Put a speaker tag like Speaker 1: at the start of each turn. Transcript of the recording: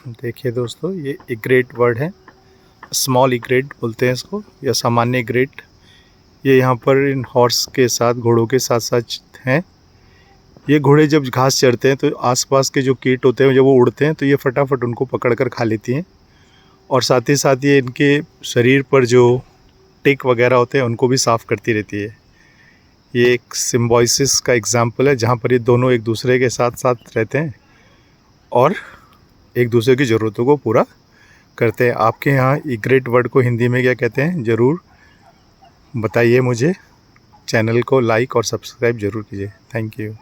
Speaker 1: देखिए दोस्तों, ये इग्रेट वर्ड है। स्मॉल इग्रेट बोलते हैं इसको, या सामान्य इग्रेट। ये यहाँ पर इन हॉर्स के साथ, घोड़ों के साथ साथ हैं। ये घोड़े जब घास चरते हैं तो आसपास के जो कीट होते हैं जब वो उड़ते हैं तो ये फटाफट उनको पकड़ कर खा लेती हैं। और साथ ही साथ ये इनके शरीर पर जो टिक वगैरह होते हैं उनको भी साफ़ करती रहती है। ये एक सिम्बायोसिस का एग्जाम्पल है, जहाँ पर ये दोनों एक दूसरे के साथ साथ रहते हैं और एक दूसरे की ज़रूरतों को पूरा करते हैं। आपके यहाँ इग्रेट वर्ड को हिंदी में क्या कहते हैं, ज़रूर बताइए मुझे। चैनल को लाइक और सब्सक्राइब ज़रूर कीजिए। Thank you.